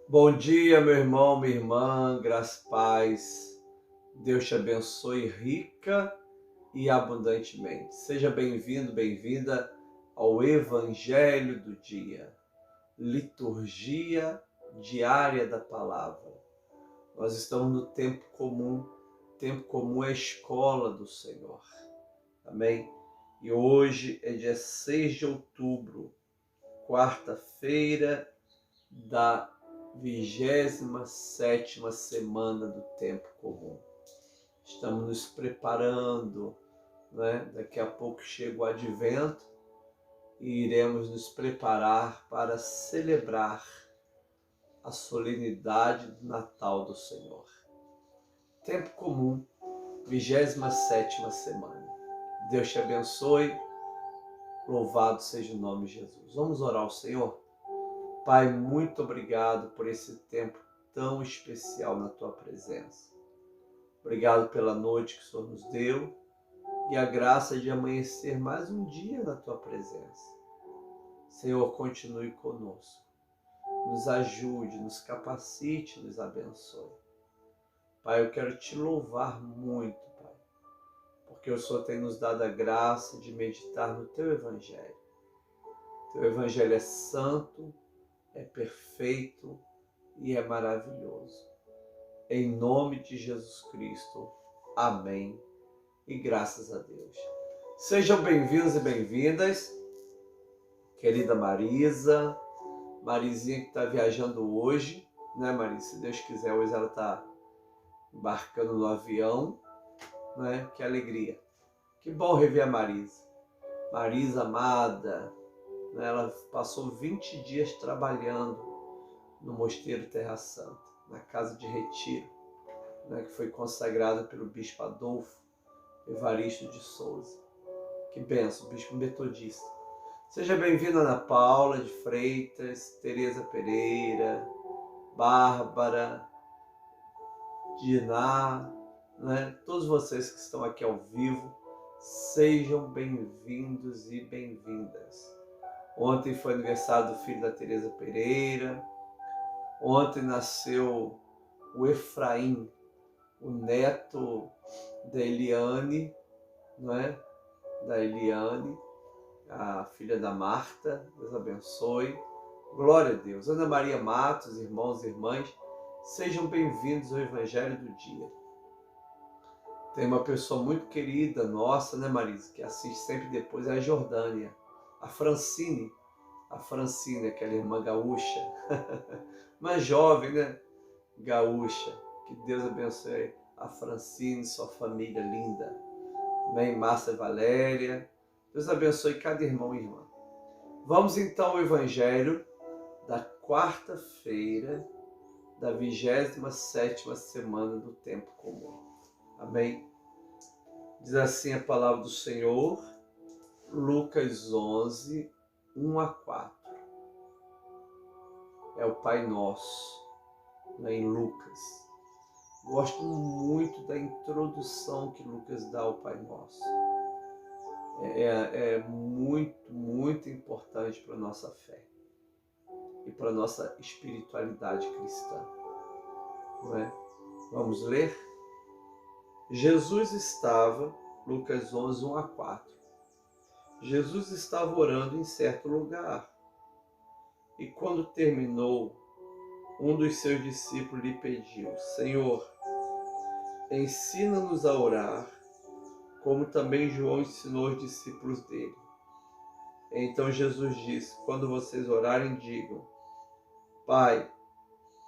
Bom dia, meu irmão, minha irmã, graça e paz. Deus te abençoe rica e abundantemente. Seja bem-vindo, bem-vinda ao Evangelho do Dia, liturgia diária da palavra. Nós estamos no tempo comum é a escola do Senhor. Amém? E hoje é dia 6 de outubro, quarta-feira da 27ª semana do tempo comum. Estamos nos preparando, né? Daqui a pouco chega o advento e iremos nos preparar para celebrar a solenidade do Natal do Senhor. Tempo comum, 27ª semana. Deus te abençoe, louvado seja o nome de Jesus. Vamos orar ao Senhor? Pai, muito obrigado por esse tempo tão especial na Tua presença. Obrigado pela noite que o Senhor nos deu e a graça de amanhecer mais um dia na Tua presença. Senhor, continue conosco. Nos ajude, nos capacite, nos abençoe. Pai, eu quero Te louvar muito, Pai, porque o Senhor tem nos dado a graça de meditar no Teu Evangelho. Teu Evangelho é santo, é perfeito e é maravilhoso. Em nome de Jesus Cristo. Amém. E graças a Deus. Sejam bem-vindos e bem-vindas, querida Marisa. Marizinha que está viajando hoje, né, Marisa? Se Deus quiser, hoje ela está embarcando no avião, né? Que alegria. Que bom rever a Marisa. Marisa amada, né? Ela passou 20 dias trabalhando no Mosteiro Terra Santa, na casa de retiro, né, que foi consagrado pelo bispo Adolfo Evaristo de Souza. Que benção, bispo metodista. Seja bem-vinda Ana Paula de Freitas, Tereza Pereira, Bárbara, Diná, né? Todos vocês que estão aqui ao vivo, sejam bem-vindos e bem-vindas. Ontem foi aniversário do filho da Tereza Pereira, ontem nasceu o Efraim, o neto da Eliane, não é? Da Eliane, a filha da Marta, Deus abençoe. Glória a Deus. Ana Maria Matos, irmãos e irmãs, sejam bem-vindos ao Evangelho do Dia. Tem uma pessoa muito querida nossa, né, Marisa, que assiste sempre depois, é a Jordânia, a Francine, aquela irmã gaúcha, uma jovem, né, gaúcha. Que Deus abençoe a Francine, sua família linda. Amém, Márcia Valéria. Deus abençoe cada irmão e irmã. Vamos então ao Evangelho da quarta-feira da 27ª semana do tempo comum. Amém? Diz assim a palavra do Senhor, Lucas 11, 1 a 4. É o Pai Nosso, né, em Lucas. Gosto muito da introdução que Lucas dá ao Pai Nosso. É muito, muito importante para a nossa fé e para a nossa espiritualidade cristã. Não é? Vamos ler? Jesus estava, Lucas 11, 1 a 4. Jesus estava orando em certo lugar e quando terminou, um dos seus discípulos lhe pediu: Senhor, ensina-nos a orar, como também João ensinou os discípulos dele. Então Jesus disse: quando vocês orarem, digam: Pai,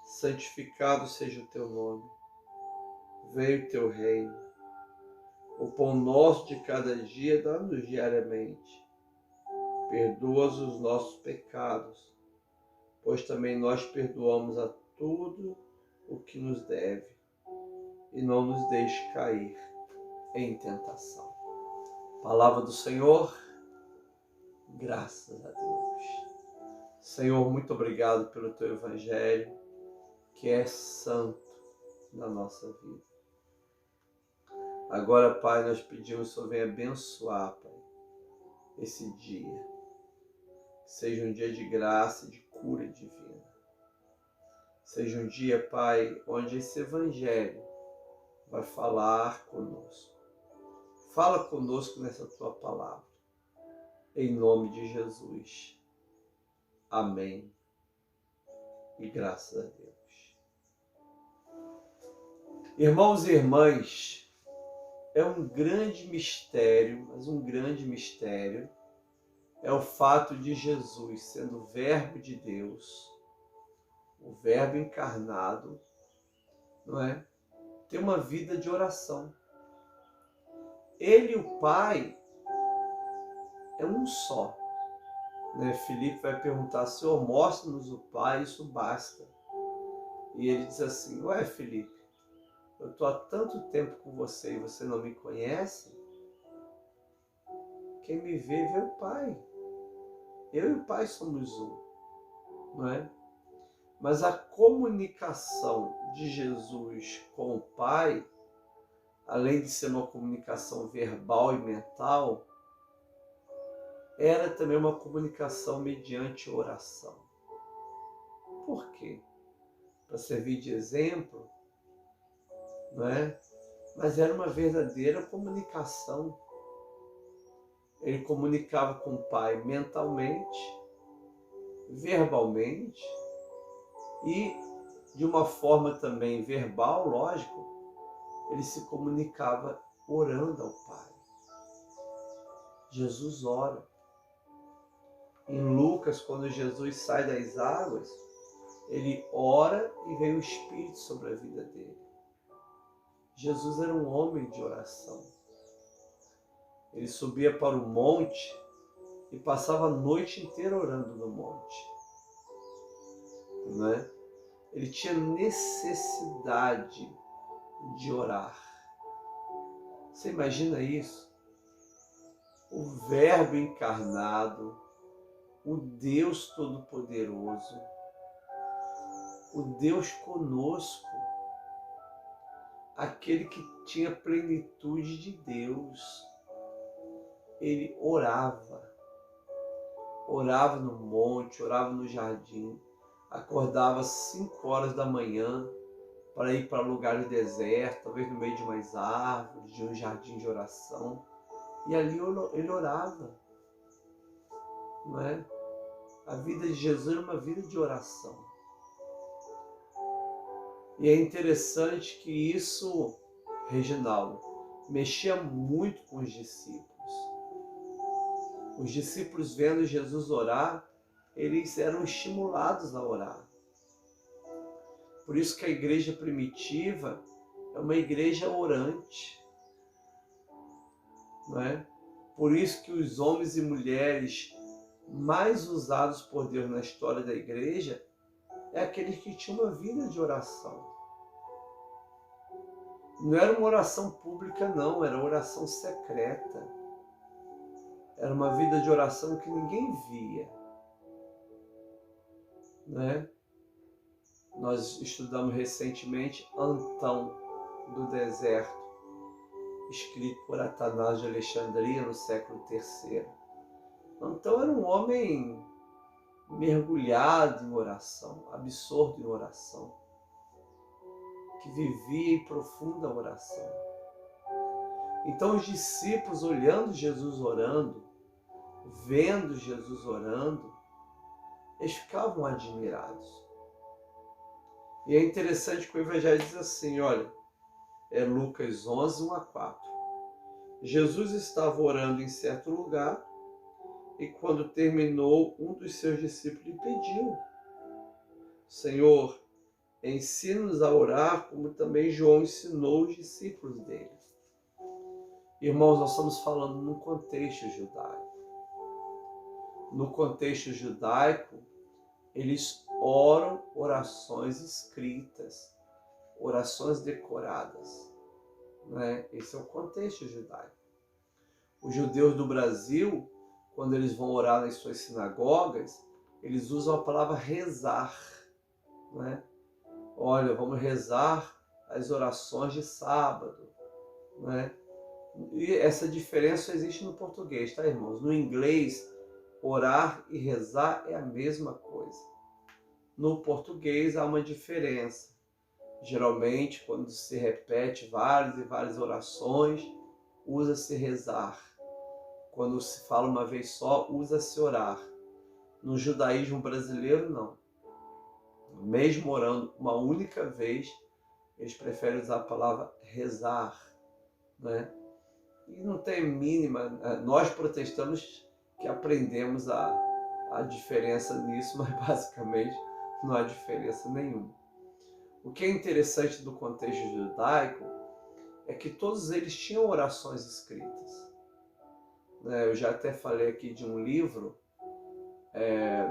santificado seja o teu nome, venha o teu reino. O pão nosso de cada dia dá-nos diariamente. Perdoa os nossos pecados, pois também nós perdoamos a tudo o que nos deve, e não nos deixe cair em tentação. Palavra do Senhor, graças a Deus. Senhor, muito obrigado pelo teu Evangelho, que é santo na nossa vida. Agora, Pai, nós pedimos que o Senhor venha abençoar, Pai, esse dia. Seja um dia de graça e de cura divina. seja um dia, Pai, onde esse Evangelho vai falar conosco. Fala conosco nessa Tua palavra. Em nome de Jesus. Amém. E graças a Deus. Irmãos e irmãs, é um grande mistério, mas um grande mistério, é o fato de Jesus, sendo o Verbo de Deus, o Verbo encarnado, não é? Ter uma vida de oração. Ele e o Pai é um só. Né? Filipe vai perguntar: Senhor, mostra-nos o Pai, isso basta. E ele diz assim: ué, Filipe, eu estou há tanto tempo com você e você não me conhece? Quem me vê, vê o Pai. Eu e o Pai somos um, não é? Mas a comunicação de Jesus com o Pai, além de ser uma comunicação verbal e mental, era também uma comunicação mediante oração. Por quê? Para servir de exemplo, não é? Mas era uma verdadeira comunicação. Ele comunicava com o Pai mentalmente, verbalmente e de uma forma também verbal, lógico, ele se comunicava orando ao Pai. Jesus ora. Em Lucas, quando Jesus sai das águas, ele ora e vem o Espírito sobre a vida dele. Jesus era um homem de oração. Ele subia para o monte e passava a noite inteira orando no monte. Não é? Ele tinha necessidade de orar. Você imagina isso? O Verbo encarnado, o Deus Todo-Poderoso, o Deus conosco, aquele que tinha plenitude de Deus, ele orava no monte, orava no jardim, acordava às 5 horas da manhã para ir para lugares desertos, talvez no meio de umas árvores, de um jardim de oração, e ali ele orava, não é? A vida de Jesus era uma vida de oração. E é interessante que isso, Reginaldo, mexia muito com os discípulos. Os discípulos, vendo Jesus orar, eles eram estimulados a orar. Por isso que a igreja primitiva é uma igreja orante, não é? Por isso que os homens e mulheres mais usados por Deus na história da igreja é aqueles que tinham uma vida de oração. Não era uma oração pública, não, era oração secreta. Era uma vida de oração que ninguém via, né? Nós estudamos recentemente Antão do Deserto, escrito por Atanásio de Alexandria no século III. Antão era um homem mergulhado em oração, absorto em oração, que vivia em profunda oração. Então os discípulos, olhando Jesus orando, vendo Jesus orando, eles ficavam admirados. E é interessante que o Evangelho diz assim, olha, é Lucas 11, 1 a 4. Jesus estava orando em certo lugar e quando terminou, um dos seus discípulos lhe pediu: Senhor, ensina-nos a orar como também João ensinou os discípulos dele. Irmãos, nós estamos falando num contexto judaico. No contexto judaico, eles oram orações escritas, orações decoradas. Né? Esse é o contexto judaico. Os judeus do Brasil, quando eles vão orar nas suas sinagogas, eles usam a palavra rezar. Né? Olha, vamos rezar as orações de sábado. Né? E essa diferença existe no português, tá, irmãos? No inglês, orar e rezar é a mesma coisa. No português há uma diferença. Geralmente, quando se repete várias e várias orações, usa-se rezar. Quando se fala uma vez só, usa-se orar. No judaísmo brasileiro, não. Mesmo orando uma única vez, eles preferem usar a palavra rezar, né? E não tem mínima. Nós protestantes que aprendemos a diferença nisso, mas basicamente não há diferença nenhuma. O que é interessante do contexto judaico é que todos eles tinham orações escritas. Eu já até falei aqui de um livro,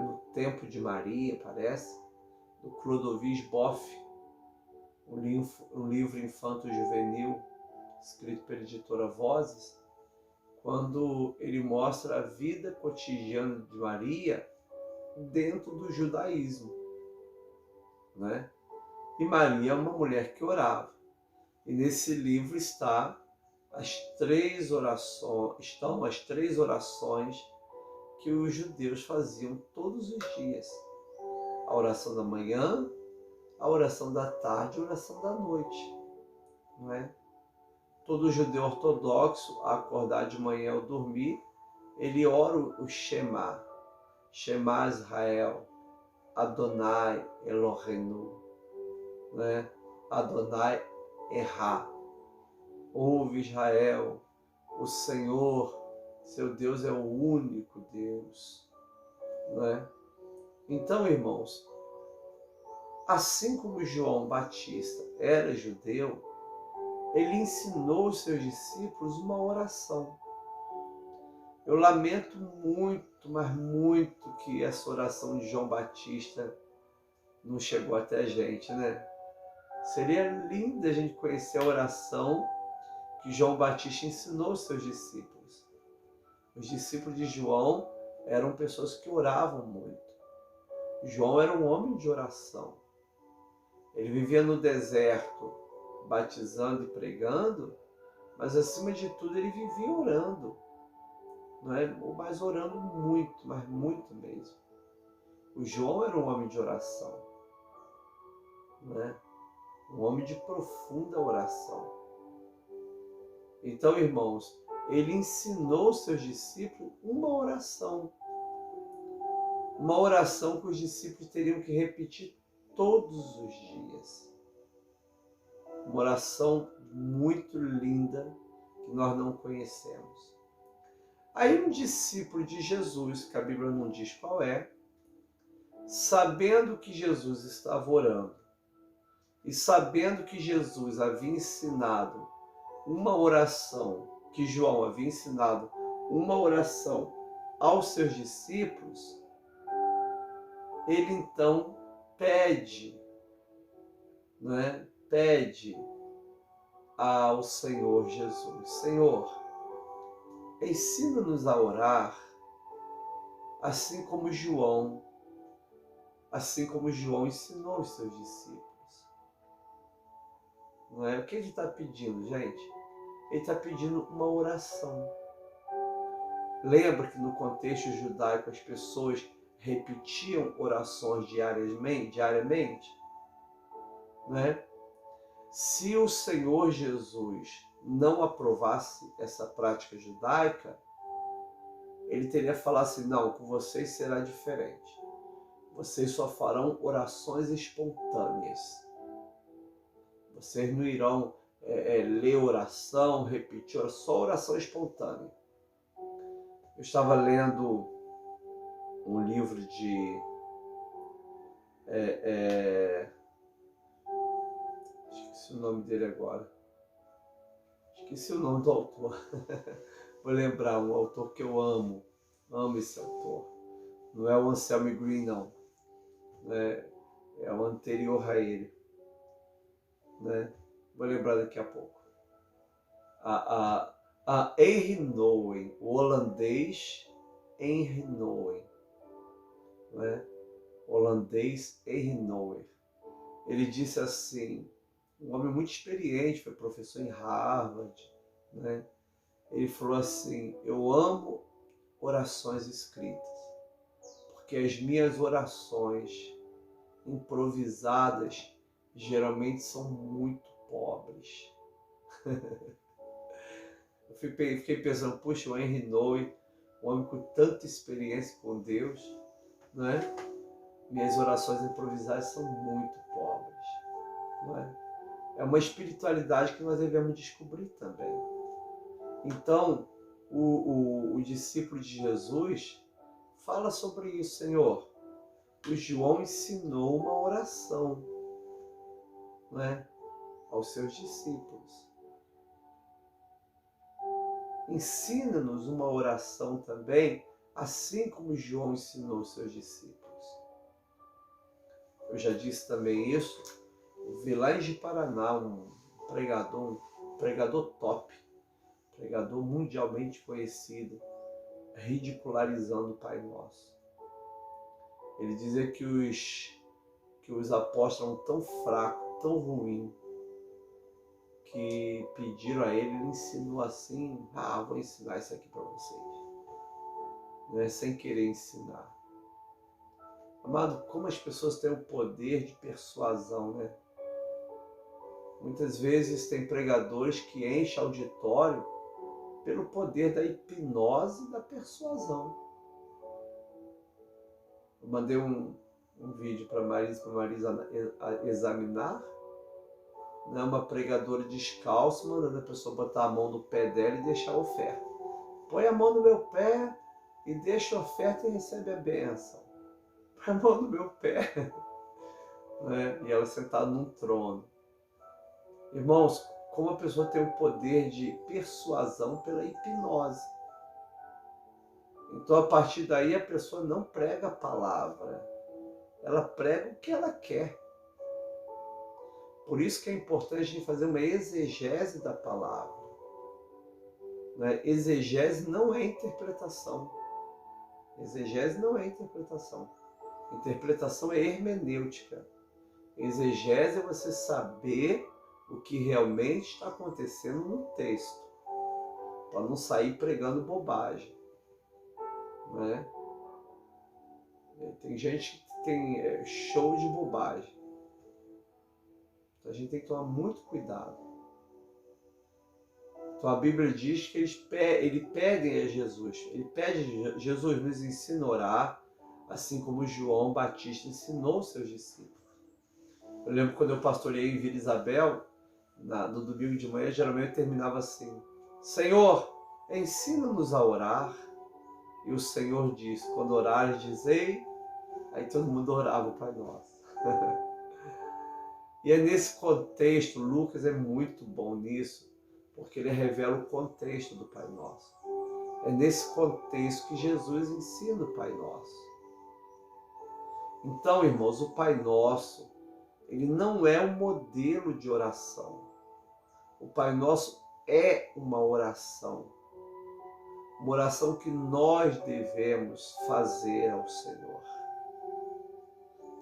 No Tempo de Maria, parece, do Clodovis Boff, um livro infanto-juvenil, escrito pela editora Vozes, quando ele mostra a vida cotidiana de Maria dentro do judaísmo, né? E Maria é uma mulher que orava. E nesse livro estão as três orações que os judeus faziam todos os dias. A oração da manhã, a oração da tarde e a oração da noite. Não é? Todo judeu ortodoxo, a acordar de manhã ou dormir, ele ora o Shema. Shema Israel, Adonai Eloheinu, né? Adonai Erra. Ouve Israel, o Senhor, seu Deus é o único Deus, né? Então, irmãos, assim como João Batista era judeu, ele ensinou aos seus discípulos uma oração. Eu lamento muito, mas muito, que essa oração de João Batista não chegou até a gente, né? Seria lindo a gente conhecer a oração que João Batista ensinou aos seus discípulos. Os discípulos de João eram pessoas que oravam muito. João era um homem de oração. Ele vivia no deserto, batizando e pregando, mas acima de tudo ele vivia orando. Não é? Mas orando muito, mas muito mesmo. O João era um homem de oração, não é? Um homem de profunda oração. Então, irmãos, ele ensinou aos seus discípulos uma oração que os discípulos teriam que repetir todos os dias. Uma oração muito linda que nós não conhecemos. Aí um discípulo de Jesus, que a Bíblia não diz qual é, sabendo que Jesus estava orando e sabendo que Jesus havia ensinado uma oração, que João havia ensinado uma oração aos seus discípulos, ele então pede ao Senhor Jesus: Senhor, ensina-nos a orar assim como João ensinou os seus discípulos. Não é? O que ele está pedindo, gente? Ele está pedindo uma oração. Lembra que no contexto judaico as pessoas repetiam orações diariamente? Né? Se o Senhor Jesus não aprovasse essa prática judaica, ele teria falado assim: não, com vocês será diferente. Vocês só farão orações espontâneas. Vocês não irão ler oração, repetir, só oração espontânea. Eu estava lendo um livro de... esqueci o nome dele agora. Esqueci o nome do autor. Vou lembrar, um autor que eu amo. Amo esse autor. Não é o Anselm Green, não. É o anterior a ele. Né? Vou lembrar daqui a pouco. A Henry Nouwen, o holandês Henry Nouwen. Né? Holandês Henry Nouwen. Ele disse assim, um homem muito experiente, foi professor em Harvard, né? Ele falou assim: eu amo orações escritas, porque as minhas orações improvisadas geralmente são muito pobres. Eu fiquei pensando, puxa, o Henry Nouwen, um homem com tanta experiência com Deus, não é? Minhas orações improvisadas são muito pobres, não é? É uma espiritualidade que nós devemos descobrir também. Então, o discípulo de Jesus fala sobre isso, Senhor. O João ensinou uma oração, não é? Aos seus discípulos. Ensina-nos uma oração também, assim como João ensinou os seus discípulos. Eu já disse também isso. Eu vi lá em Ji-Paraná um pregador top, pregador mundialmente conhecido, ridicularizando o Pai Nosso. Ele dizia que os apóstolos eram tão fracos, tão ruins, que pediram a ele ensinou assim, vou ensinar isso aqui para vocês. Não é sem querer ensinar. Amado, como as pessoas têm o poder de persuasão, né? Muitas vezes tem pregadores que enchem auditório pelo poder da hipnose e da persuasão. Eu mandei um vídeo para Marisa examinar, né? Uma pregadora descalça, mandando a pessoa botar a mão no pé dela e deixar a oferta. Põe a mão no meu pé e deixa a oferta e recebe a bênção. Põe a mão no meu pé. Né? E ela sentada num trono. Irmãos, como a pessoa tem o poder de persuasão pela hipnose. Então, a partir daí, a pessoa não prega a palavra. Ela prega o que ela quer. Por isso que é importante a gente fazer uma exegese da palavra. Né? Exegese não é interpretação. Exegese não é interpretação. Interpretação é hermenêutica. Exegese é você saber o que realmente está acontecendo no texto, para não sair pregando bobagem. Né? Tem gente que tem show de bobagem. Então a gente tem que tomar muito cuidado. Então a Bíblia diz que eles pedem a Jesus. Ele pede, Jesus nos ensina a orar, assim como João Batista ensinou os seus discípulos. Eu lembro quando eu pastoreei em Vila Isabel, no domingo de manhã, geralmente eu terminava assim: Senhor, ensina-nos a orar. E o Senhor diz, quando orares, dizei. Aí todo mundo orava o Pai Nosso. E é nesse contexto, Lucas é muito bom nisso, porque ele revela o contexto do Pai Nosso. É nesse contexto que Jesus ensina o Pai Nosso. Então, irmãos, o Pai Nosso, ele não é um modelo de oração. O Pai Nosso é uma oração que nós devemos fazer ao Senhor.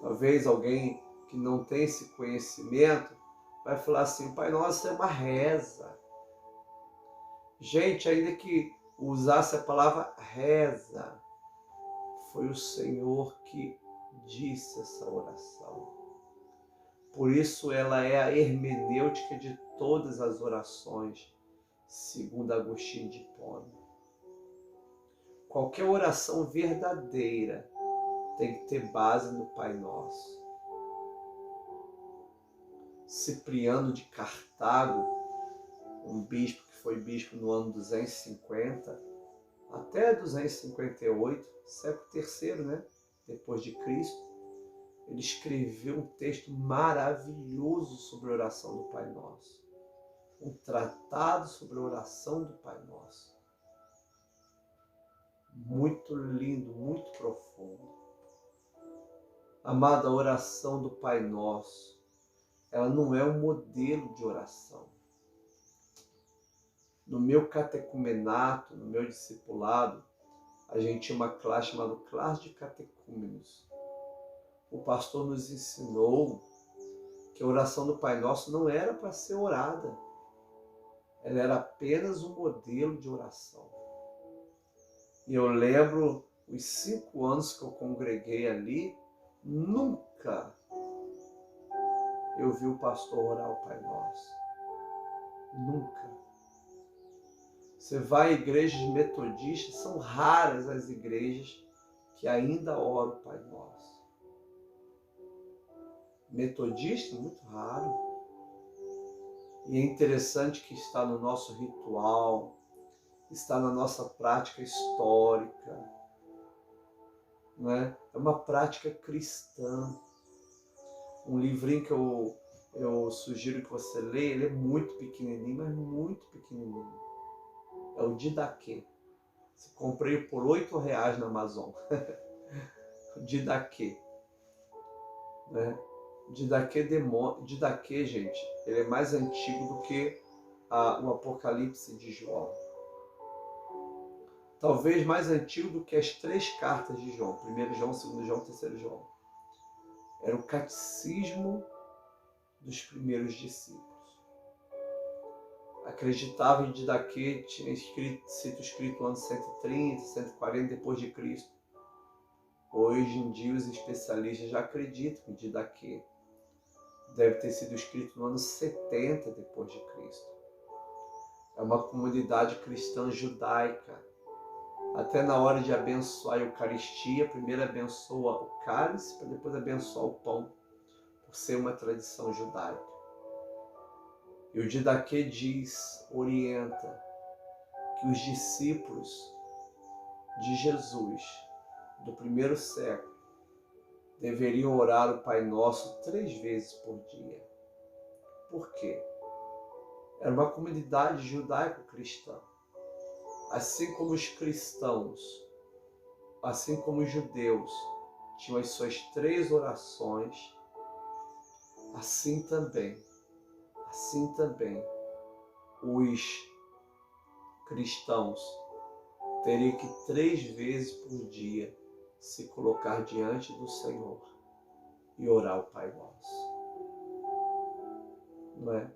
Talvez alguém que não tem esse conhecimento vai falar assim: o Pai Nosso é uma reza. Gente, ainda que usasse a palavra reza, foi o Senhor que disse essa oração. Por isso ela é a hermenêutica de todas as orações, segundo Agostinho de Hipona. Qualquer oração verdadeira tem que ter base no Pai Nosso. Cipriano de Cartago, um bispo que foi bispo no ano 250 até 258, século III, né? Depois de Cristo, ele escreveu um texto maravilhoso sobre a oração do Pai Nosso. Um tratado sobre a oração do Pai Nosso. Muito lindo, muito profundo. Amada, a oração do Pai Nosso, ela não é um modelo de oração. No meu catecumenato, no meu discipulado, a gente tinha uma classe chamada classe de catecúmenos. O pastor nos ensinou que a oração do Pai Nosso não era para ser orada. Ela era apenas um modelo de oração. E eu lembro os 5 anos que eu congreguei ali, nunca eu vi o pastor orar o Pai Nosso. Nunca. Você vai a igrejas metodistas, são raras as igrejas que ainda oram o Pai Nosso. Metodista, muito raro. E é interessante que está no nosso ritual, está na nossa prática histórica, não é? É uma prática cristã. Um livrinho que eu sugiro que você leia, ele é muito pequenininho, mas muito pequenininho. É o Didaquê. Comprei por R$8 na Amazon. Didaquê. Né? Didaquê, gente, ele é mais antigo do que o Apocalipse de João. Talvez mais antigo do que as 3 cartas de João. 1 João, 2 João, 3 João. Era o catecismo dos primeiros discípulos. Acreditava em Didaquê, tinha sido escrito no ano 130, 140 depois de Cristo. Hoje em dia os especialistas já acreditam que Didaquê deve ter sido escrito no ano 70 depois de Cristo. É uma comunidade cristã judaica. Até na hora de abençoar a Eucaristia, primeiro abençoa o cálice, para depois abençoar o pão, por ser uma tradição judaica. E o Didaquê orienta que os discípulos de Jesus, do primeiro século, deveriam orar o Pai Nosso 3 vezes por dia. Por quê? Era uma comunidade judaico-cristã. Assim como os cristãos, assim como os judeus, tinham as suas 3 orações, assim também, os cristãos teriam que 3 vezes por dia se colocar diante do Senhor e orar o Pai Nosso. Não é?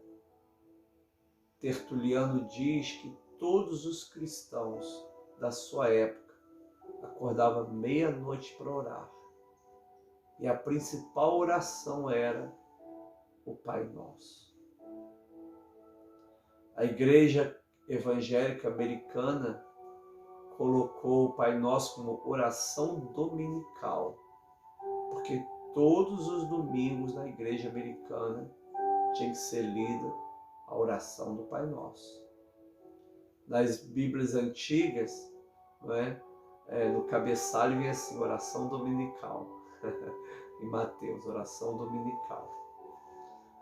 Tertuliano diz que todos os cristãos da sua época acordavam meia-noite para orar. E a principal oração era o Pai Nosso. A Igreja Evangélica Americana colocou o Pai Nosso como oração dominical, porque todos os domingos na Igreja Americana tinha que ser lida a oração do Pai Nosso. Nas Bíblias antigas, não é? No cabeçalho vem assim, oração dominical. Em Mateus, oração dominical.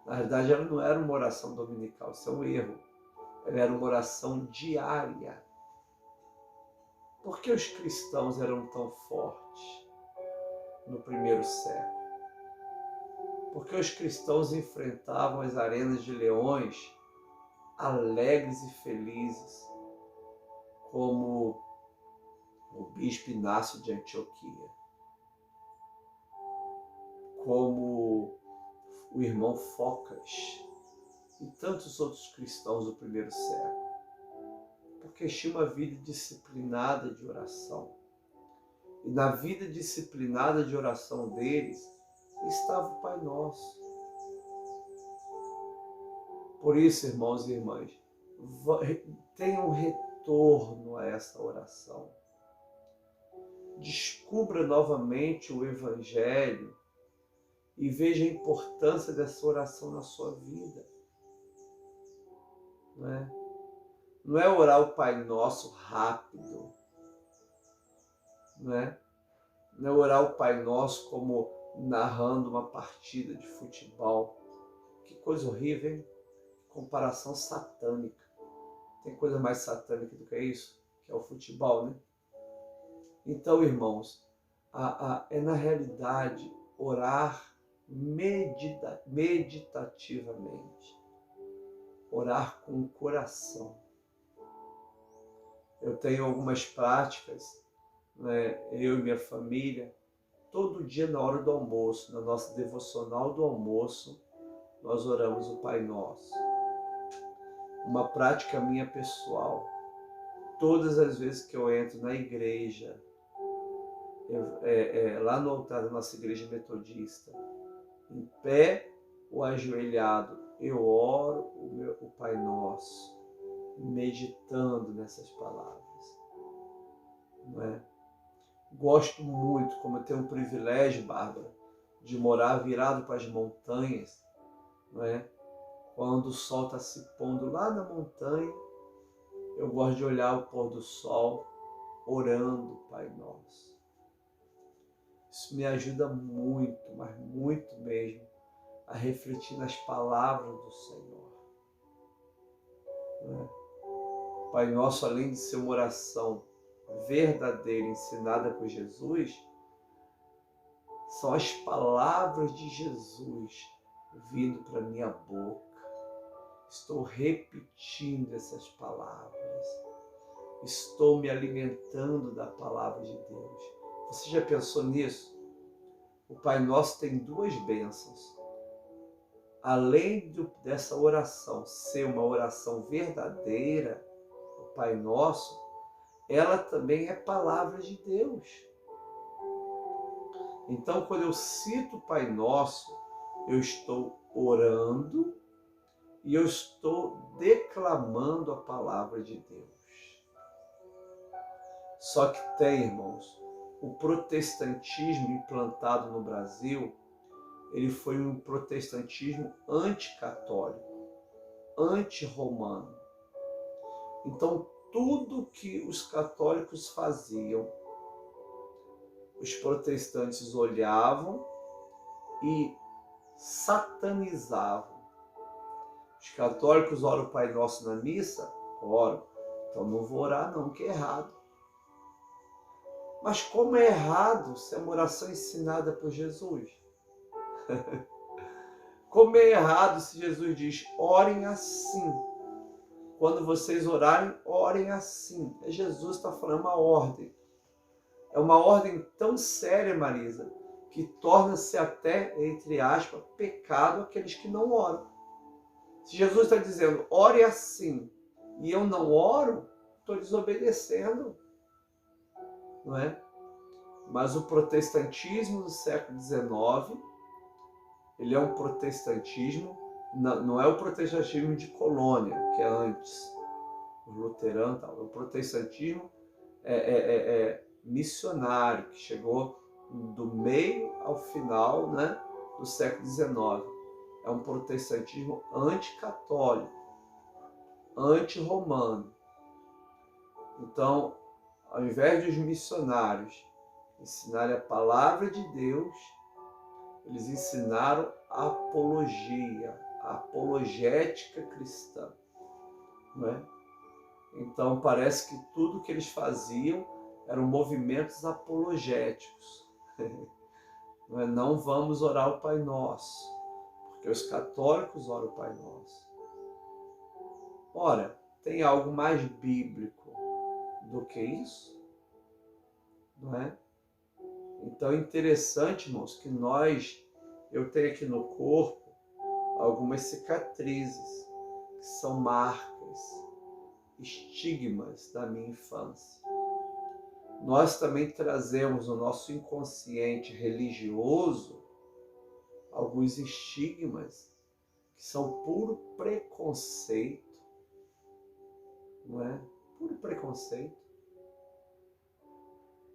Na verdade, ela não era uma oração dominical, isso é um erro. Ela era uma oração diária. Por que os cristãos eram tão fortes no primeiro século? Porque os cristãos enfrentavam as arenas de leões alegres e felizes, como o bispo Inácio de Antioquia, como o irmão Focas e tantos outros cristãos do primeiro século, porque tinha uma vida disciplinada de oração. E na vida disciplinada de oração deles estava o Pai Nosso. Por isso, irmãos e irmãs, tenham retorno a essa oração. Descubra novamente o Evangelho e veja a importância dessa oração na sua vida. Não é orar o Pai Nosso rápido. Não é orar o Pai Nosso como narrando uma partida de futebol. Que coisa horrível, hein? Comparação satânica. Tem coisa mais satânica do que isso? Que é o futebol, né? Então, irmãos, é na realidade orar meditativamente. Orar com o coração. Eu tenho algumas práticas, né? Eu e minha família, todo dia na hora do almoço, na nossa devocional do almoço, nós oramos o Pai Nosso. Uma prática minha pessoal. Todas as vezes que eu entro na igreja, lá no altar da nossa igreja metodista, em pé ou ajoelhado, eu oro o Pai Nosso, meditando nessas palavras, não é? Gosto muito, como eu tenho um privilégio, Bárbara, de morar virado para as montanhas, não é? Quando o sol está se pondo lá na montanha, eu gosto de olhar o pôr do sol, orando, Pai Nosso. Isso me ajuda muito, mas muito mesmo, a refletir nas palavras do Senhor. Não é? Pai Nosso, além de ser uma oração verdadeira, ensinada por Jesus, são as palavras de Jesus vindo para minha boca. Estou repetindo essas palavras. Estou me alimentando da palavra de Deus. Você já pensou nisso? O Pai Nosso tem duas bênçãos. Além dessa oração ser uma oração verdadeira, o Pai Nosso, ela também é palavra de Deus. Então, quando eu cito o Pai Nosso, eu estou orando e eu estou declamando a palavra de Deus. Só que tem, irmãos, o protestantismo implantado no Brasil, ele foi um protestantismo anticatólico, anti-romano. Então, tudo que os católicos faziam, os protestantes olhavam e satanizavam. Os católicos oram o Pai Nosso na missa? Oram. Então não vou orar não, que é errado. Mas como é errado se é uma oração ensinada por Jesus? Como é errado se Jesus diz, orem assim. Quando vocês orarem, orem assim. É Jesus que está falando uma ordem. É uma ordem tão séria, Marisa, que torna-se até, entre aspas, pecado aqueles que não oram. Se Jesus está dizendo, ore assim, e eu não oro, estou desobedecendo, não é? Mas o protestantismo do século XIX, ele é um protestantismo, não é o protestantismo de colônia, que é antes, o luterano, tal. O protestantismo missionário, que chegou do meio ao final, né, do século XIX. É um protestantismo anticatólico, anti-romano. Então, ao invés de os missionários ensinarem a palavra de Deus, eles ensinaram a apologia, a apologética cristã. Não é? Então, parece que tudo que eles faziam eram movimentos apologéticos. Não é? Não vamos orar o Pai Nosso, porque os católicos oram o Pai Nosso. Ora, tem algo mais bíblico do que isso? Não é? Então é interessante, irmãos, que eu tenho aqui no corpo algumas cicatrizes, que são marcas, estigmas da minha infância. Nós também trazemos no nosso inconsciente religioso alguns estigmas que são puro preconceito, não é? Puro preconceito.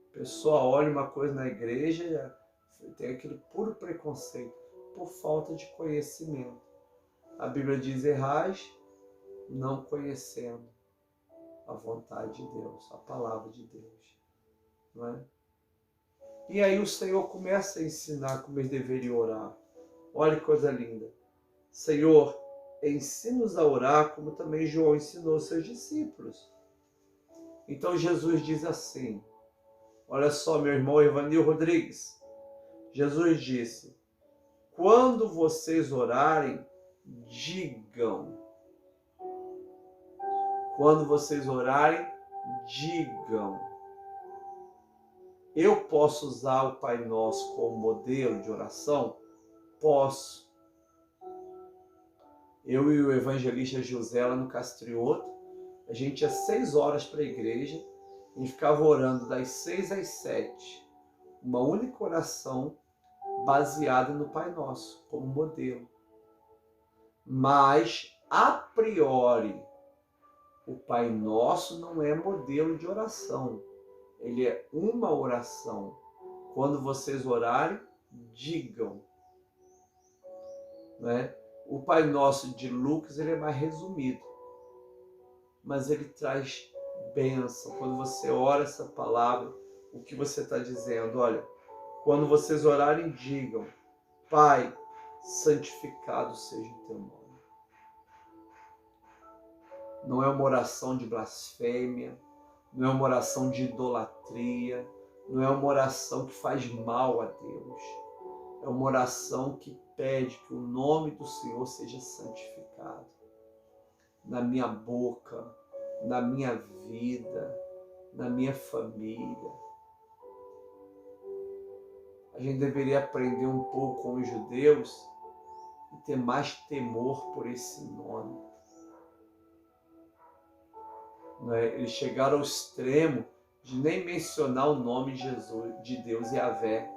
A pessoa olha uma coisa na igreja e tem aquele puro preconceito por falta de conhecimento. A Bíblia diz, errais não conhecendo a vontade de Deus, a palavra de Deus. Não é? E aí o Senhor começa a ensinar como eles deveriam orar. Olha que coisa linda. Senhor, ensina-nos a orar como também João ensinou seus discípulos. Então Jesus diz assim, olha só, meu irmão Evanil Rodrigues, Jesus disse, quando vocês orarem, digam. Quando vocês orarem, digam. Eu posso usar o Pai Nosso como modelo de oração? Posso. Eu e o evangelista José lá no Castrioto, a gente ia 6 horas para a igreja e ficava orando das 6 às 7. Uma única oração baseada no Pai Nosso, como modelo. Mas, a priori, o Pai Nosso não é modelo de oração. Ele é uma oração. Quando vocês orarem, digam. Né? O Pai Nosso de Lucas ele é mais resumido, mas ele traz bênção. Quando você ora essa palavra, o que você está dizendo? Olha, quando vocês orarem, digam: Pai, santificado seja o teu nome. Não é uma oração de blasfêmia, não é uma oração de idolatria, não é uma oração que faz mal a Deus. É uma oração que pede que o nome do Senhor seja santificado na minha boca, na minha vida, na minha família. A gente deveria aprender um pouco com os judeus e ter mais temor por esse nome. Eles chegaram ao extremo de nem mencionar o nome de Jesus, de Deus, Yahvé.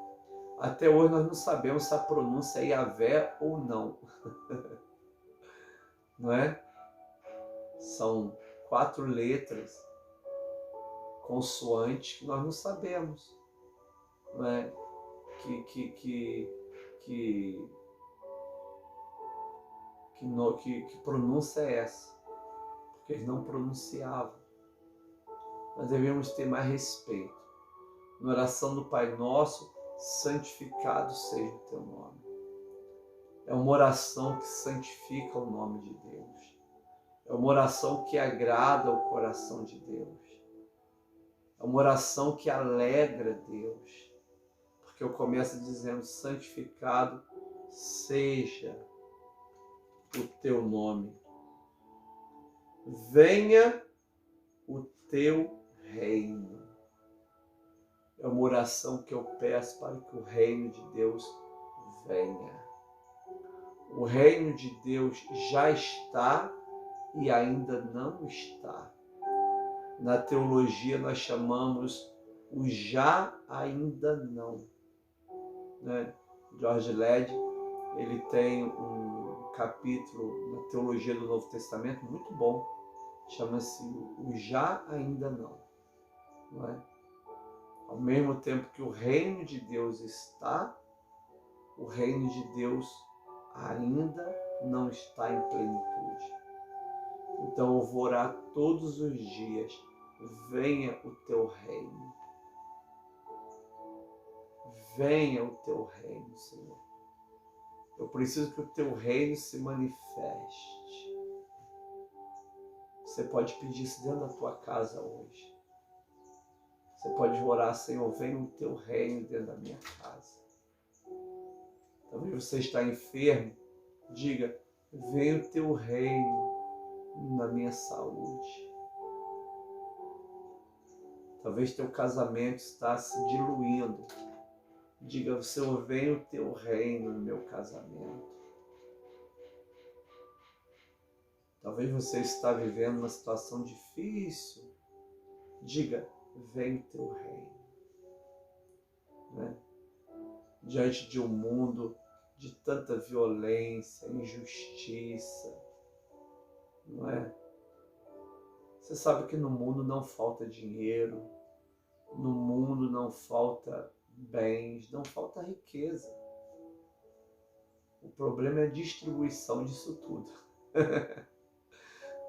Até hoje nós não sabemos se a pronúncia é Yahvé ou não. Não é? São 4 letras, consoantes, que nós não sabemos. Não é? Que pronúncia é essa? Porque eles não pronunciavam. Nós devemos ter mais respeito. Na oração do Pai Nosso, santificado seja o teu nome. É uma oração que santifica o nome de Deus. É uma oração que agrada o coração de Deus. É uma oração que alegra Deus. Porque eu começo dizendo: santificado seja o teu nome. Venha o teu reino. É uma oração que eu peço para que o reino de Deus venha. O reino de Deus já está e ainda não está. Na teologia nós chamamos o já ainda não. Né? George Led, ele tem um capítulo na teologia do Novo Testamento muito bom, chama-se o já ainda não. Não é? Ao mesmo tempo que o reino de Deus está, o reino de Deus ainda não está em plenitude. Então eu vou orar todos os dias: venha o teu reino. Venha o teu reino, Senhor. Eu preciso que o teu reino se manifeste. Você pode pedir isso dentro da tua casa hoje. Você pode orar: Senhor, venha o teu reino dentro da minha casa. Talvez você está enfermo, diga: venha o teu reino na minha saúde. Talvez teu casamento está se diluindo. Diga: Senhor, venha o teu reino no meu casamento. Talvez você está vivendo uma situação difícil. Diga: venha o teu reino. Né? Diante de um mundo de tanta violência, injustiça, não é? Você sabe que no mundo não falta dinheiro, no mundo não falta bens, não falta riqueza. O problema é a distribuição disso tudo.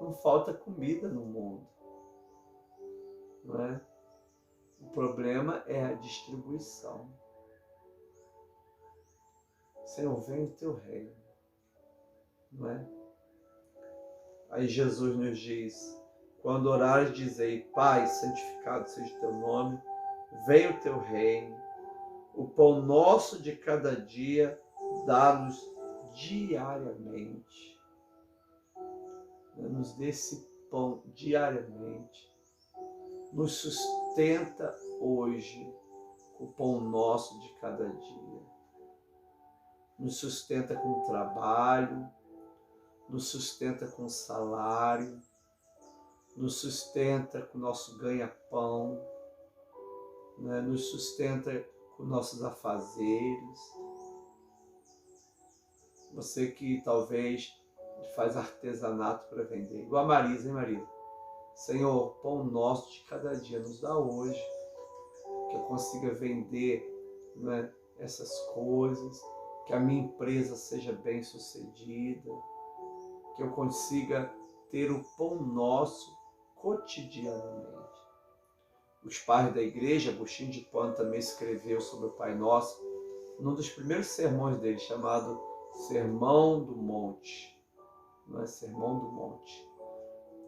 Não falta comida no mundo, não é? O problema é a distribuição. Senhor, vem o teu reino, não é? Aí Jesus nos diz: quando orares, dizei: Pai, santificado seja o teu nome, venha o teu reino, o pão nosso de cada dia dá-nos diariamente. Nos dê esse pão diariamente. Nos sustenta hoje o pão nosso de cada dia. Nos sustenta com trabalho, nos sustenta com salário, nos sustenta com o nosso ganha-pão, né? Nos sustenta com nossos afazeres. Você que talvez que faz artesanato para vender. Igual a Marisa, hein, Marisa? Senhor, pão nosso de cada dia nos dá hoje, que eu consiga vender, né, essas coisas, que a minha empresa seja bem sucedida, que eu consiga ter o pão nosso cotidianamente. Os pais da igreja, Agostinho de Hipona também escreveu sobre o Pai Nosso, num dos primeiros sermões dele, chamado Sermão do Monte, não é? Sermão do Monte,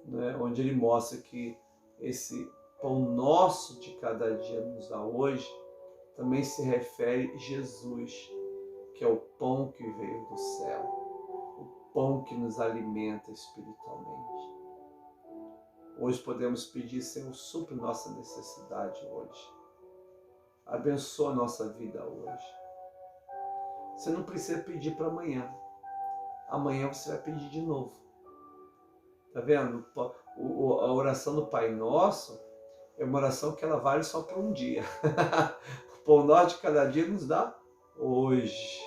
né? Onde ele mostra que esse pão nosso de cada dia nos dá hoje, também se refere a Jesus, que é o pão que veio do céu, o pão que nos alimenta espiritualmente. Hoje podemos pedir, Senhor, supre nossa necessidade hoje. Abençoa a nossa vida hoje. Você não precisa pedir para amanhã. Amanhã você vai pedir de novo. Tá vendo? A oração do Pai Nosso é uma oração que ela vale só para um dia. O pão nosso de cada dia nos dá hoje.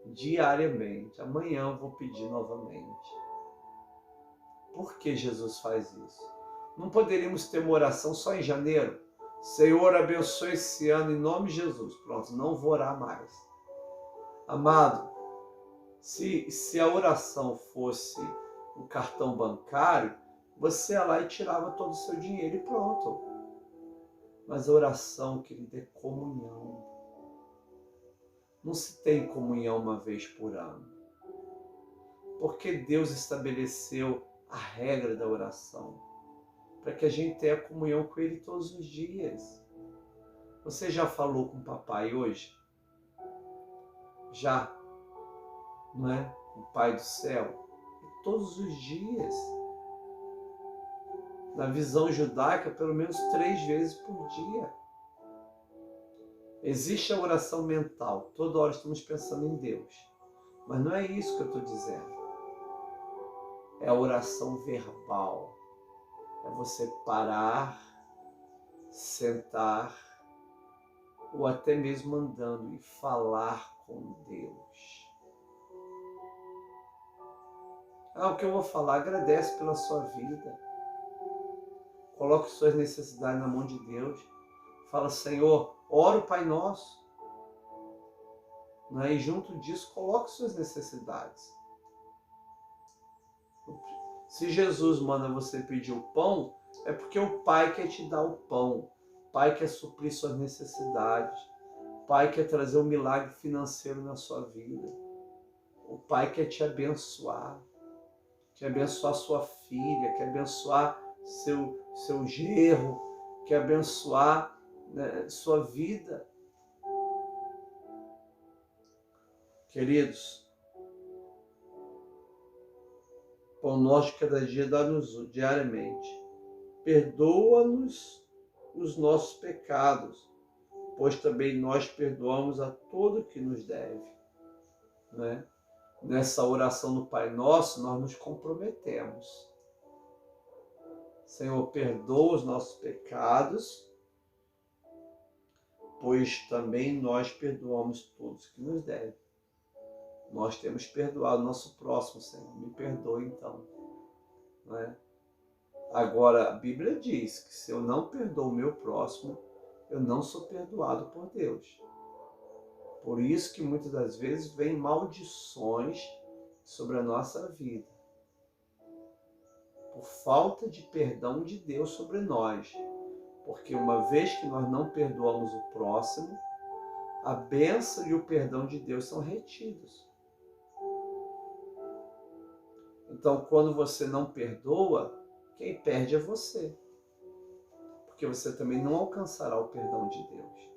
Diariamente. Amanhã eu vou pedir novamente. Por que Jesus faz isso? Não poderíamos ter uma oração só em janeiro? Senhor, abençoe esse ano em nome de Jesus. Pronto, não vou orar mais. Amado, se a oração fosse um cartão bancário, você ia lá e tirava todo o seu dinheiro e pronto. Mas a oração, querido, é comunhão. Não se tem comunhão uma vez por ano. Porque Deus estabeleceu a regra da oração, para que a gente tenha comunhão com Ele todos os dias. Você já falou com o papai hoje? Já, não é? O Pai do céu? E todos os dias. Na visão judaica, pelo menos 3 vezes por dia. Existe a oração mental, toda hora estamos pensando em Deus. Mas não é isso que eu estou dizendo. É a oração verbal. É você parar, sentar, ou até mesmo andando e falar com Deus. O que eu vou falar? Agradece pela sua vida. Coloque suas necessidades na mão de Deus. Fala, Senhor, ora o Pai Nosso. E junto disso, coloque suas necessidades. Se Jesus manda você pedir o pão, é porque o Pai quer te dar o pão. O Pai quer suprir suas necessidades. O Pai quer trazer um milagre financeiro na sua vida. O Pai quer te abençoar. Quer abençoar sua filha, quer abençoar seu genro, quer abençoar, né, sua vida. Queridos, pão nosso de cada dia dá-nos diariamente. Perdoa-nos os nossos pecados, pois também nós perdoamos a todo que nos deve. Né? Nessa oração do Pai Nosso, nós nos comprometemos. Senhor, perdoa os nossos pecados, pois também nós perdoamos todos que nos devem. Nós temos perdoado o nosso próximo, Senhor. Me perdoe então. Não é? Agora, a Bíblia diz que se eu não perdoo o meu próximo, eu não sou perdoado por Deus. Por isso que muitas das vezes vem maldições sobre a nossa vida. Por falta de perdão de Deus sobre nós. Porque uma vez que nós não perdoamos o próximo, a bênção e o perdão de Deus são retidos. Então, quando você não perdoa, quem perde é você. Porque você também não alcançará o perdão de Deus.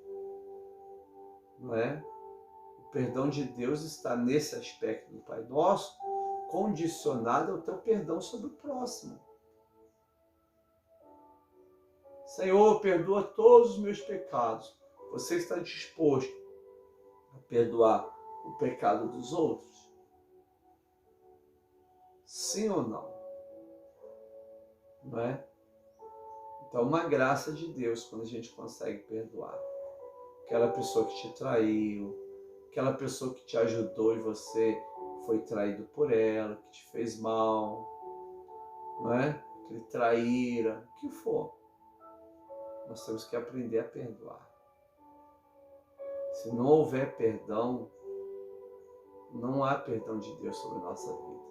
Não é? O perdão de Deus está nesse aspecto do Pai Nosso, condicionado ao teu perdão sobre o próximo. Senhor, perdoa todos os meus pecados. Você está disposto a perdoar o pecado dos outros? Sim ou não? Não é? Então, uma graça de Deus quando a gente consegue perdoar. Aquela pessoa que te traiu, aquela pessoa que te ajudou e você foi traído por ela, que te fez mal, não é? Que lhe traíra, o que for. Nós temos que aprender a perdoar. Se não houver perdão, não há perdão de Deus sobre a nossa vida.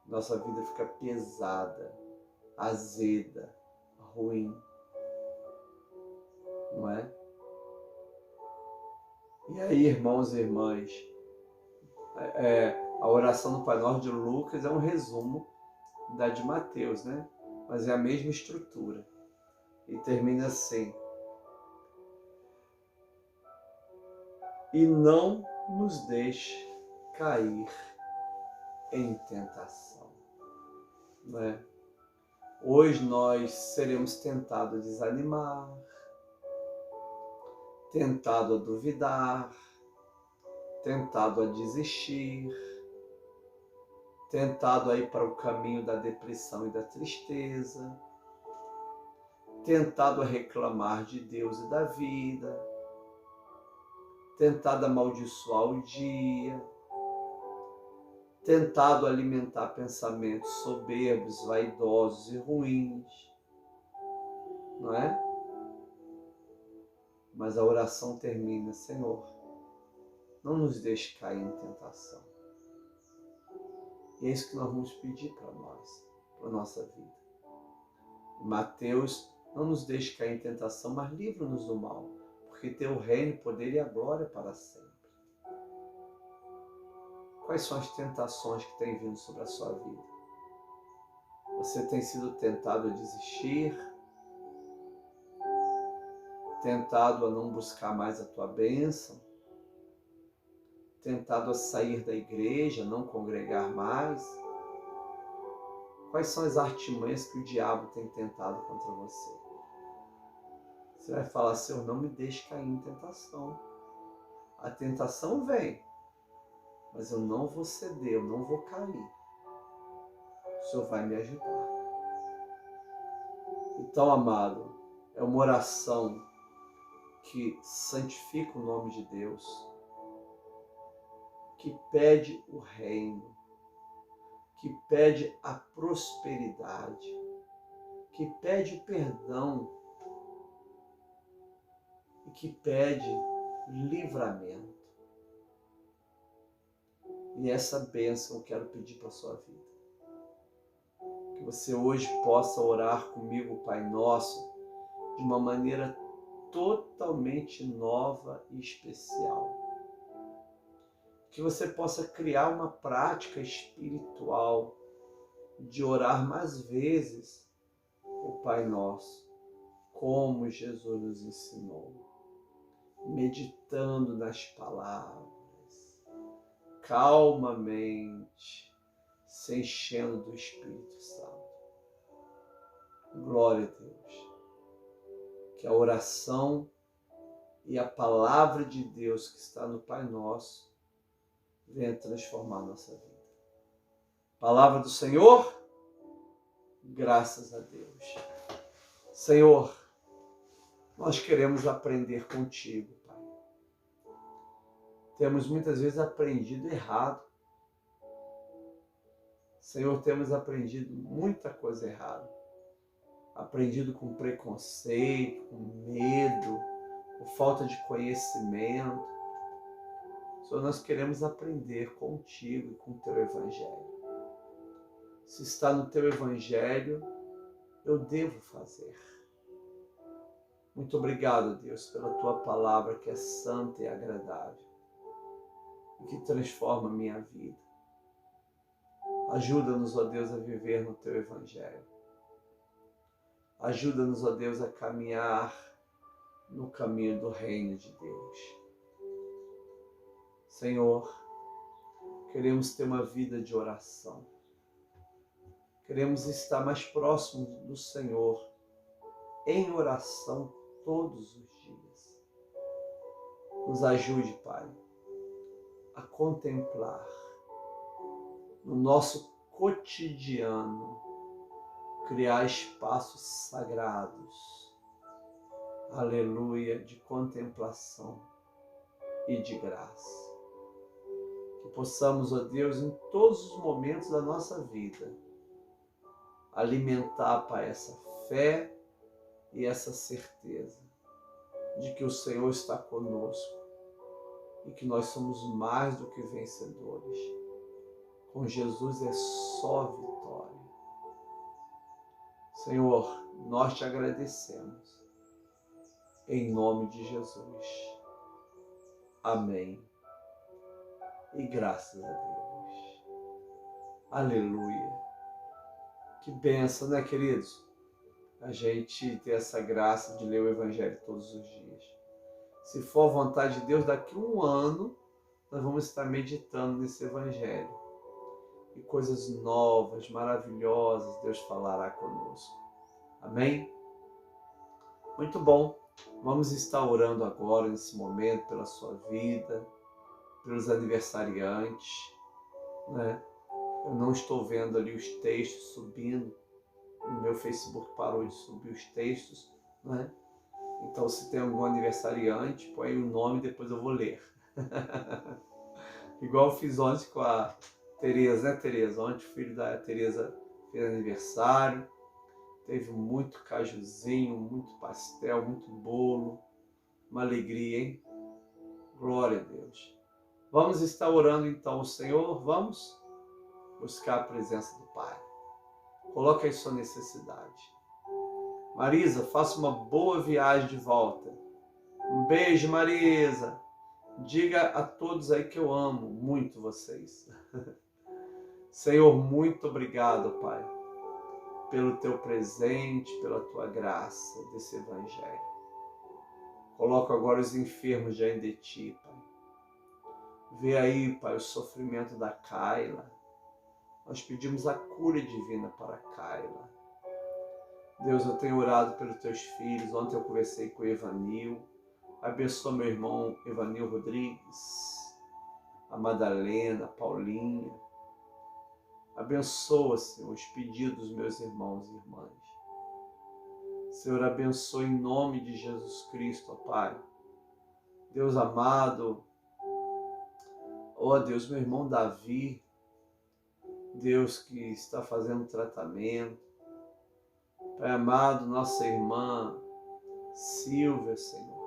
Nossa vida fica pesada, azeda, ruim, não é? E aí, irmãos e irmãs, a oração do Pai Nosso de Lucas é um resumo da de Mateus, né? Mas é a mesma estrutura. E termina assim: e não nos deixe cair em tentação. Não é? Hoje nós seremos tentados a desanimar, tentados a duvidar, tentados a desistir, tentados a ir para o caminho da depressão e da tristeza, tentado a reclamar de Deus e da vida, tentado a amaldiçoar o dia, tentado a alimentar pensamentos soberbos, vaidosos e ruins, não é? Mas a oração termina: Senhor, não nos deixe cair em tentação. E é isso que nós vamos pedir para nós, para a nossa vida. Mateus: não nos deixe cair em tentação, mas livra-nos do mal, porque teu reino, o poder e a glória para sempre. Quais são as tentações que têm vindo sobre a sua vida? Você tem sido tentado a desistir, tentado a não buscar mais a tua bênção, tentado a sair da igreja, não congregar mais? Quais são as artimanhas que o diabo tem tentado contra você? Você vai falar: Senhor, não me deixe cair em tentação. A tentação vem, mas eu não vou ceder, eu não vou cair. O Senhor vai me ajudar. Então, amado, é uma oração que santifica o nome de Deus, que pede o reino, que pede a prosperidade, que pede o perdão e que pede livramento. E essa bênção eu quero pedir para a sua vida. Que você hoje possa orar comigo, Pai Nosso, de uma maneira totalmente nova e especial. Que você possa criar uma prática espiritual de orar mais vezes o Pai Nosso, como Jesus nos ensinou, meditando nas palavras, calmamente, se enchendo do Espírito Santo. Glória a Deus. Que a oração e a palavra de Deus que está no Pai Nosso venha transformar a nossa vida. Palavra do Senhor, graças a Deus. Senhor, nós queremos aprender contigo, Pai. Temos muitas vezes aprendido errado. Senhor, temos aprendido muita coisa errada. Aprendido com preconceito, com medo, com falta de conhecimento. Senhor, nós queremos aprender contigo e com o teu Evangelho. Se está no teu Evangelho, eu devo fazer. Muito obrigado, Deus, pela tua palavra que é santa e agradável e que transforma a minha vida. Ajuda-nos, ó Deus, a viver no teu Evangelho. Ajuda-nos, ó Deus, a caminhar no caminho do reino de Deus. Senhor, queremos ter uma vida de oração. Queremos estar mais próximos do Senhor em oração todos os dias. Nos ajude, Pai, a contemplar no nosso cotidiano, criar espaços sagrados, aleluia, de contemplação e de graça. Que possamos, ó Deus, em todos os momentos da nossa vida, alimentar, Pai, essa fé e essa certeza de que o Senhor está conosco e que nós somos mais do que vencedores. Com Jesus é só vitória. Senhor, nós te agradecemos. Em nome de Jesus. Amém. E graças a Deus. Aleluia. Que bênção, né, queridos? A gente ter essa graça de ler o Evangelho todos os dias. Se for a vontade de Deus, daqui a um ano, nós vamos estar meditando nesse Evangelho. E coisas novas, maravilhosas, Deus falará conosco. Amém? Muito bom. Vamos estar orando agora, nesse momento, pela sua vida, pelos aniversariantes, né? Eu não estou vendo ali os textos subindo. No meu Facebook parou de subir os textos, né? Então, se tem algum aniversariante, põe aí o nome e depois eu vou ler. Igual eu fiz ontem com a Tereza, né, Tereza? Ontem o filho da Tereza fez aniversário. Teve muito cajuzinho, muito pastel, muito bolo. Uma alegria, hein? Glória a Deus. Vamos estar orando então ao Senhor. Vamos buscar a presença do Pai. Coloque aí sua necessidade. Marisa, faça uma boa viagem de volta. Um beijo, Marisa. Diga a todos aí que eu amo muito vocês. Senhor, muito obrigado, Pai, pelo teu presente, pela tua graça desse Evangelho. Coloco agora os enfermos diante de ti, Pai. Vê aí, Pai, o sofrimento da Kaila. Nós pedimos a cura divina para a Kaila. Deus, eu tenho orado pelos teus filhos. Ontem eu conversei com o Evanil. Abençoa meu irmão Evanil Rodrigues, a Madalena, a Paulinha. Abençoa, Senhor, os pedidos dos meus irmãos e irmãs. Senhor, abençoa em nome de Jesus Cristo, ó Pai. Deus amado, ó Deus, meu irmão Davi, Deus que está fazendo tratamento. Pai amado, nossa irmã Silvia, Senhor.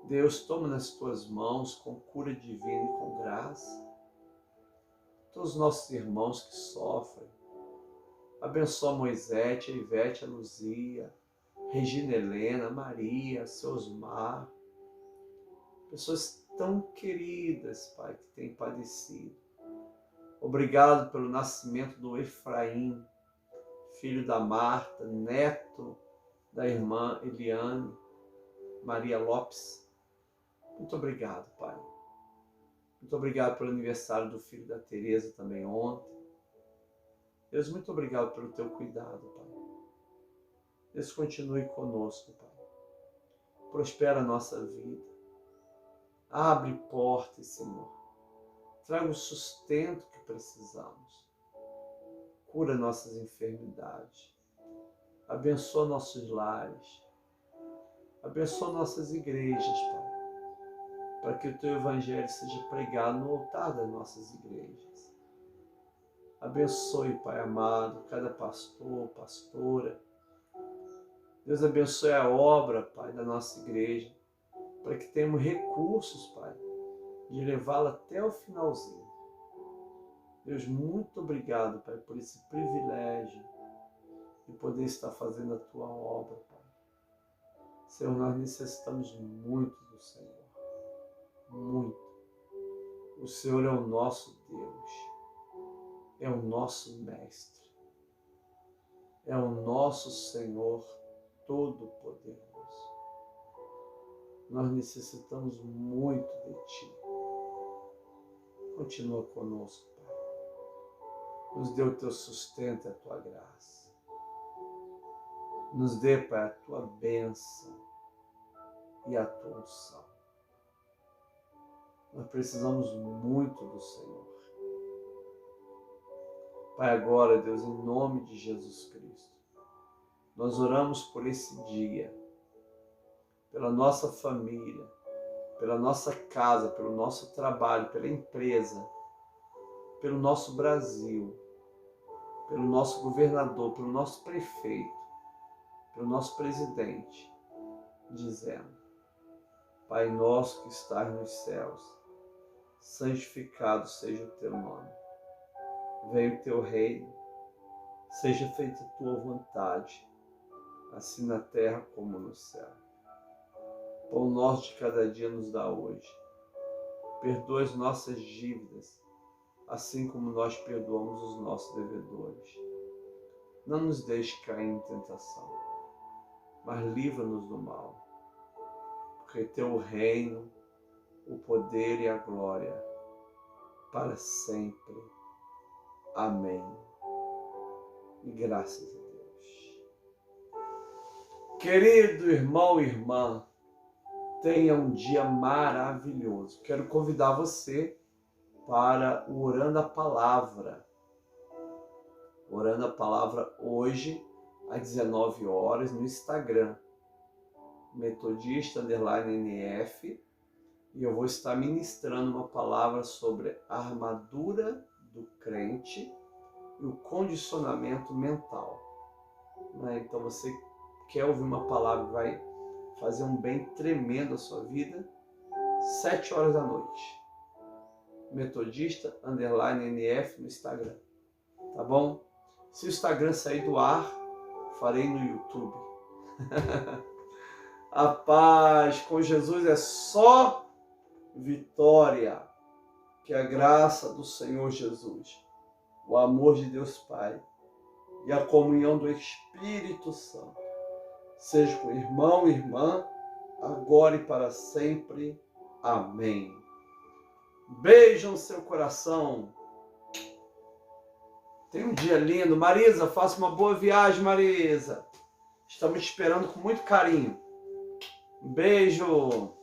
Deus, toma nas tuas mãos com cura divina e com graça. Todos os nossos irmãos que sofrem. Abençoa a Moisés, a Ivete, a Luzia, Regina Helena, Maria, Seusmar. Pessoas tão queridas, Pai, que têm padecido. Obrigado pelo nascimento do Efraim, filho da Marta, neto da irmã Eliane, Maria Lopes. Muito obrigado, Pai. Muito obrigado pelo aniversário do filho da Tereza também ontem. Deus, muito obrigado pelo teu cuidado, Pai. Deus, continue conosco, Pai. Prospera a nossa vida. Abre portas, Senhor. Traga o sustento que precisamos. Cura nossas enfermidades. Abençoa nossos lares. Abençoa nossas igrejas, Pai. Para que o teu evangelho seja pregado no altar das nossas igrejas. Abençoe, Pai amado, cada pastor, pastora. Deus, abençoe a obra, Pai, da nossa igreja, para que tenhamos recursos, Pai, de levá-la até o finalzinho. Deus, muito obrigado, Pai, por esse privilégio de poder estar fazendo a tua obra, Pai. Senhor, nós necessitamos muito do Senhor. Muito. O Senhor é o nosso Deus. É o nosso Mestre. É o nosso Senhor Todo-Poderoso. Nós necessitamos muito de Ti. Continua conosco, Pai. Nos dê o Teu sustento e a Tua graça. Nos dê, Pai, a Tua bênção e a Tua unção. Nós precisamos muito do Senhor. Pai, agora, Deus, em nome de Jesus Cristo, nós oramos por esse dia, pela nossa família, pela nossa casa, pelo nosso trabalho, pela empresa, pelo nosso Brasil, pelo nosso governador, pelo nosso prefeito, pelo nosso presidente, dizendo: Pai nosso que estás nos céus, santificado seja o teu nome. Venha o teu reino, seja feita a tua vontade, assim na terra como no céu. Pão nosso de cada dia nos dá hoje. Perdoa as nossas dívidas, assim como nós perdoamos os nossos devedores. Não nos deixe cair em tentação, mas livra-nos do mal. Porque teu o reino, o poder e a glória, para sempre. Amém. E graças a Deus. Querido irmão e irmã, tenha um dia maravilhoso. Quero convidar você para o Orando a Palavra. Orando a Palavra hoje, às 19 horas, no Instagram. Metodista_NF. E eu vou estar ministrando uma palavra sobre a armadura do crente e o condicionamento mental. Então você quer ouvir uma palavra que vai fazer um bem tremendo à sua vida? 7 horas da noite. Metodista_NF no Instagram. Tá bom? Se o Instagram sair do ar, farei no YouTube. A paz com Jesus é só vitória. Que a graça do Senhor Jesus, o amor de Deus Pai e a comunhão do Espírito Santo seja com o irmão e irmã, agora e para sempre. Amém. Beijo no seu coração. Tenha um dia lindo. Marisa, faça uma boa viagem, Marisa. Estamos te esperando com muito carinho. Beijo.